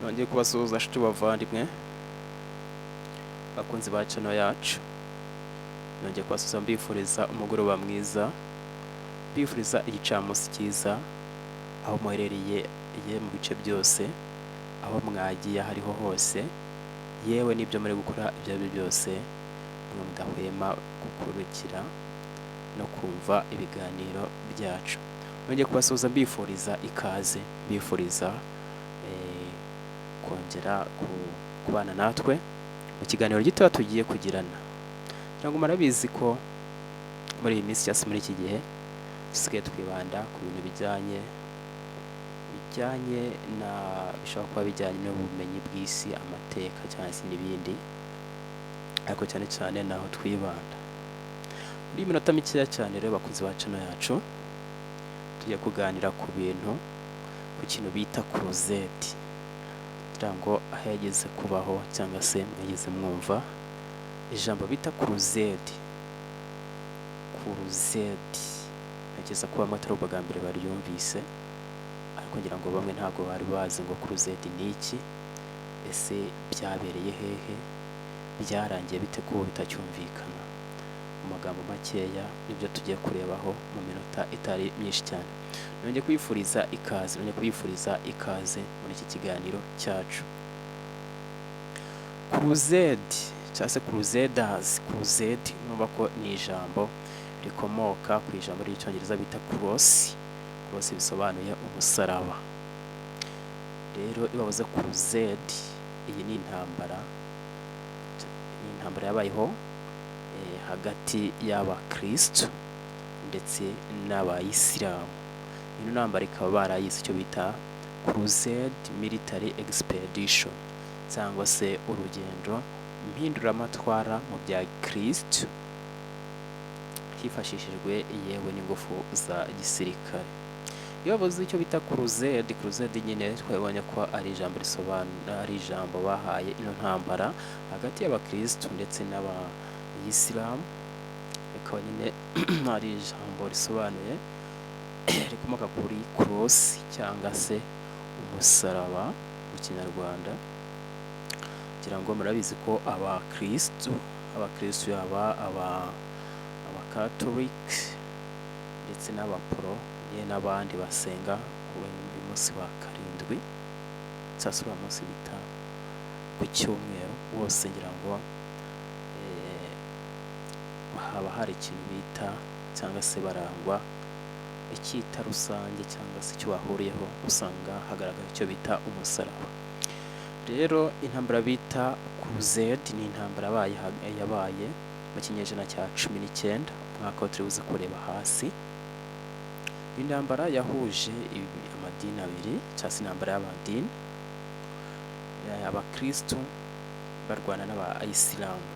nongeye kubasuhuza nshuti bavandimwe bakunzi ba channel yacu. Nongeye kubasuhuza mbifuriza umugoroba mwiza, mbifuriza igicamunsi cyiza aho muherereye mu bice byose, aho mwagiye hariho hose, yewe n'ibyo muri gukora ibyo ari byo byose, mwe mudahwema gukurikira no kumva ibiganiro byacu. Nongeye kubasuhuza mbifuriza ikaze, mbifuriza kongera kubana natwe mu kiganiro gito tugiye kugirana. Ntabwo murabizi ko muri iyi minsi cyangwa muri iki gihe dusigaye twibanda ku bintu bijyanye na bishobora kuba bijyanye n'ubumenyi bw'isi, amateka cyangwa se n'ibindi, ariko cyane cyane naho twibanda. Muri iyi minota mikeya cyane rero bakunzi ba channel yacu, tugiye kuganira ku kintu bita crusade. Ngo aho yageze kubaho cyangwa se mwageze mwumva ijambo bita crusade. Nageza kuba amatara bwa mbere baryumvise, ariko ngira ngo bamwe ntabwo bari bazi ngo crusade ni iki, ese byabereye hehe, byarangiye bite ko bitacyumvikana. Mu magambo makeya nibyo tugiye kurebaho mu minota itari myinshi cyane. Nongeye kwifuriza ikaze muri iki kiganiro cyacu. Crusade cyangwa se crusaders. Crusade numva ko ni ijambo rikomoka ku ijambo ry'icyongereza bita cross. Cross bisobanuye umusaraba. Rero ibavuze crusade, iyi ni intambara yabayeho hagati y'abakristo ndetse n'abayisilamu. Ino ntambara ikaba barayise icyo bita crusade military expedition, cyangwa se urugendo mpinduramatwara mu bya kristo hifashishijwe yewe n'ingufu za gisirikare. Iyo bavuze icyo bita crusade nyine twabonye ko ari ijambo bahaye ino ntambara hagati y'abakristo ndetse n'abayisilamu. Rikaba nyine ari ijambo risobanuye rikomoka kuri cross cyangwa se umusaraba mu kinyarwanda. Kugira ngo murabizi ko abakristo yaba abakatolika ndetse n'abaporo n'abandi basenga ku munsi wa karindwi, cyangwa se munsi bita ku cyumweru, bose ngira ngo haba hari ikintu bita cyangwa se barangwa icyita rusange cyangwa se icyo bahuriyeho, usanga hagaragara icyo bita umusaraba. Rero intambara bita crusade ni intambara yabaye mu kinyejana cya 19, umwaka wa turi buze kureba hasi. Intambara yahuje amadini abiri, cyangwa se intambara y'amadini, abakristo barwana n'abayisilamu.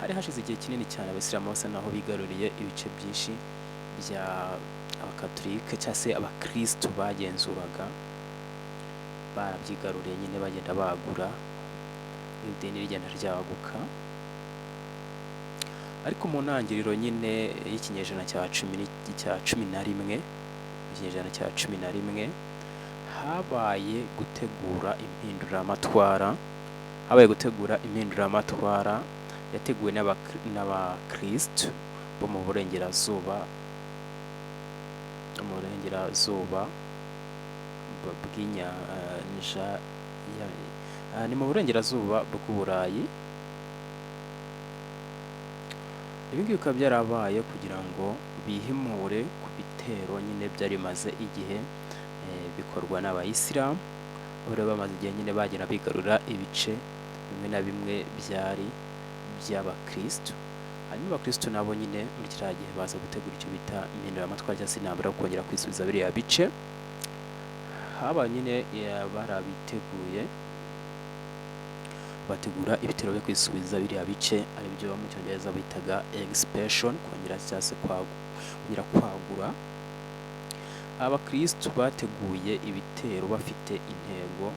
Hari hashize igihe kinini cyane abasilamu basa naho bigaruriye ibice byinshi bya abakatolika cyangwa se abakristo bagenzuraga, barabyigaruriye nyine bagenda bagura, idini rigenda ryaguka. Ariko mu ntangiriro nyine y'ikinyejana cya 11, ikinyejana cya 11 habaye gutegura impinduramatwara yateguwe n'abakristo bo mu burengerazuba bw'inyanja, ni mu burengerazuba bw'Uburayi. Ibi ngibi bikaba byarabaye kugira ngo bihimure ku bitero nyine byari bimaze igihe bikorwa n'abayisilamu. Bari bamaze igihe nyine bagenda bigarura ibice bimwe na bimwe byari by'abakristo. Hanyuma abakristo nabo nyine muri kiriya gihe baza gutegura icyo bita impinduramatwara cyangwa se intambara yo kongera kwisubiza biriya bice. Haba nyine barabiteguye bategura ibitero byo kwisubiza biriya bice, ari byo mu cyongereza bitaga expansion, kongera cyangwa se kwagura. Abakristo bateguye ibitero bafite intego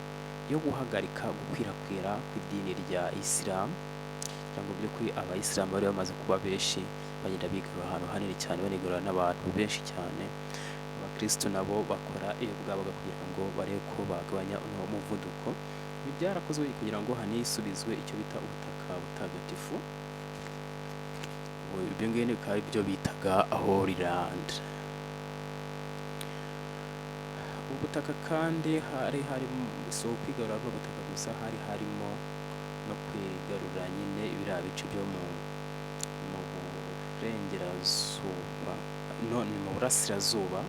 yo guhagarika gukwirakwira kw'idini rya Isilamu, cyangwa by'ukuri abayisilamu bari bamaze kuba benshi, bagenda bigarura ahantu hanini cyane, banigarura n'abantu benshi cyane. abakristo nabo bakora iyo bwabaga kugira ngo barebe ko bagabanya uno muvuduko. Ibi byarakozwe kugira ngo hanisubizwe icyo bita ubutaka butagatifu. Ibyo ngibyo bikaba ibyo bitaga Holy Land. Ubutaka kandi hari harimo si ukwigarura bw'ubutaka gusa, hari harimo no kwigarura nyine biriya bice byo mu burengerazuba, ni mu burasirazuba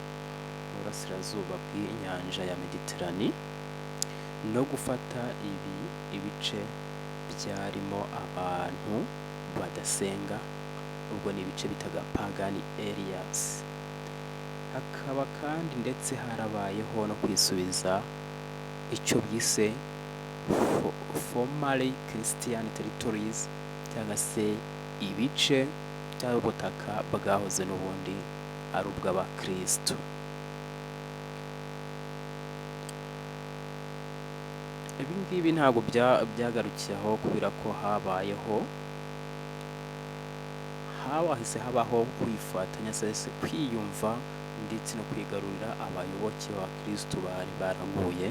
bw'inyanja ya Mediterane, no gufata ibice byarimo abantu badasenga, ubwo ni ibice bitaga pagan areas. Hakaba kandi ndetse harabayeho no kwisubiza icyo byise formerly Christian territories, cyangwa se ibice by'ubutaka bwahoze n'ubundi ari ubw'abakristo. Ibi ngibi ntabwo byagarukiye aho, kubera ko hahise habaho kwifatanya, se kwiyumva ndetse no kwigarurira abayoboke ba Kristo bari baraguye,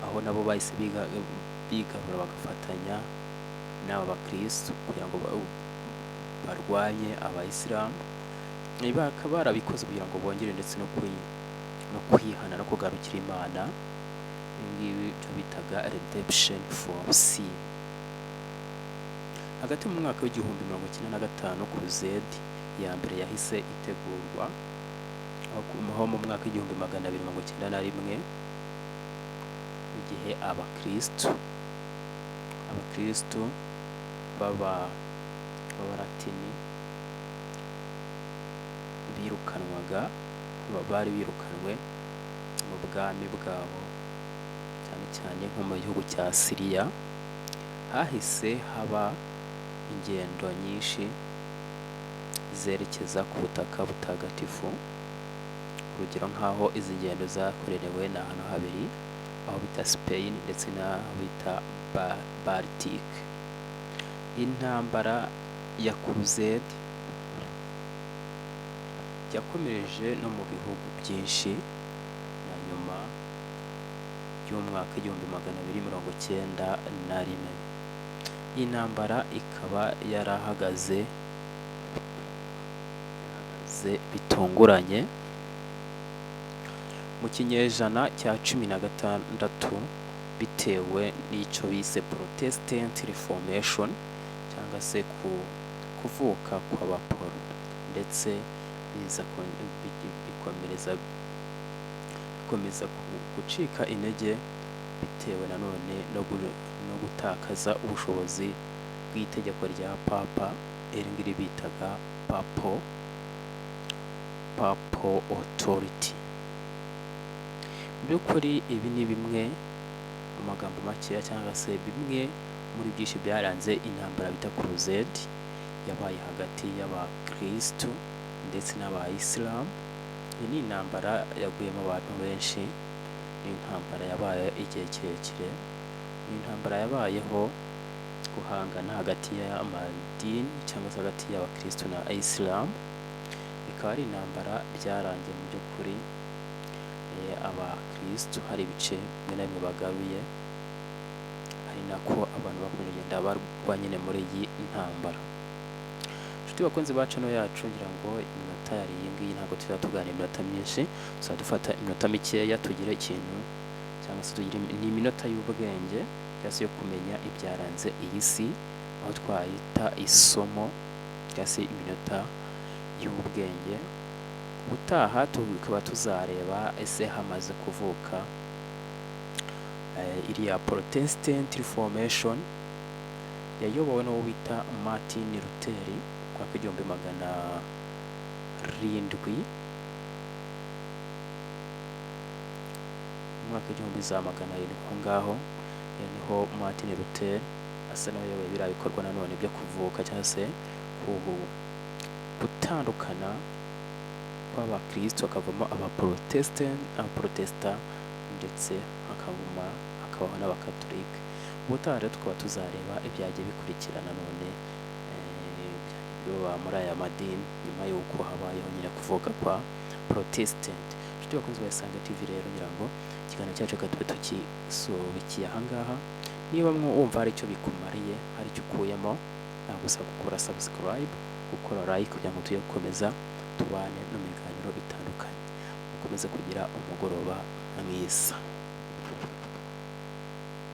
aho nabo bahise bigarura bagafatanya n'aba bakristo kugira ngo barwanye abayisilamu. Ibi bakaba barabikoze kugira ngo bongere ndetse no kwihana no kugarukira Imana. Ibi ngibi byo bitaga redemption from sin. Hagati mu mwaka w'igihumbi 1995 crusade ya mbere yahise itegurwa, aho mu mwaka w'igihumbi 291 igihe abakristo b'abalatini bari birukanwe mu bwami bwabo, cyane cyane nko mu gihugu cya Syria. Hahise haba ingendo nyinshi zerekeza ku butaka butagatifu. Urugero nk'aho izi ngendo zakorerewe ni ahantu habiri, aho bita Spain ndetse n'aho bita Baltic. Intambara ya crusade yakomereje no mu bihugu byinshi, na nyuma y'umwaka 1291 iyi ntambara ikaba yarahagaze bitunguranye mu kinyejana cya 16, bitewe n'icyo bise Protestant Reformation, cyangwa se kuvuka kw'abaporo, ndetse bikomeza gucika intege bitewe nanone no gutakaza ubushobozi bw'itegeko rya papa, iri ngiri bitaga papal authority. Mu by'ukuri ibi ni bimwe mu magambo makeya, cyangwa se bimwe muri byinshi byaranze intambara bita crusade yabaye hagati y'abakristo ndetse n'abayisilamu. Iyi ni intambara yaguyemo abantu benshi, ni intambara yabaye igihe kirekire, ni intambara yabayeho guhangana hagati y'amadini, cyangwa se hagati y'abakristo na Isilamu. Ikaba ari intambara byarangiye mu by'ukuri abakristo hari ibice bimwe na bimwe bagaruye, ari nako abantu bakomeje kugenda barwa nyine muri iyi ntambara. Inshuti bakunzi ba channel yacu, ngira ngo iminota yari iyi ngiyi, ntabwo tuzatuganira iminota myinshi, tuzadufata iminota mikeya tugire ikintu, cyangwa se tugire n'iminota y'ubwenge, cyangwa se yo kumenya ibyaranze iyi si, aho twayita isomo, cyangwa se iminota y'ubwenge. Ubutaha tukaba tuzareba ese hamaze kuvuka iriya Protestant Reformation yayobowe n'uwo bita Martin Luther kwa 1700 mwaka 1700 aho ngaho niho Martin Luther asa n'abayoboye biriya bikorwa nanone byo kuvuka, cyangwa se gutandukana kw'abakristo hakavamo abaprotesta ndetse hakabaho n'abakatolika. Ubutaha rero tukaba tuzareba ibyagiye bikurikirana none biba muri aya madini, nyuma y'uko habayeho nyine kuvuka kwa Protestant. Inshuti bakunzi ba Isange TV rero ngira ngo ikiganiro cyacu reka tube tukisubikiye ahangaha. Niba wumva hari icyo bikumariye, hari icyo ukuyemo, nagusaba gukora subscribe, gukora like kugira ngo tujye gukomeza tubane no mu biganiro bitandukanye. Mukomeze kugira umugoroba mwiza.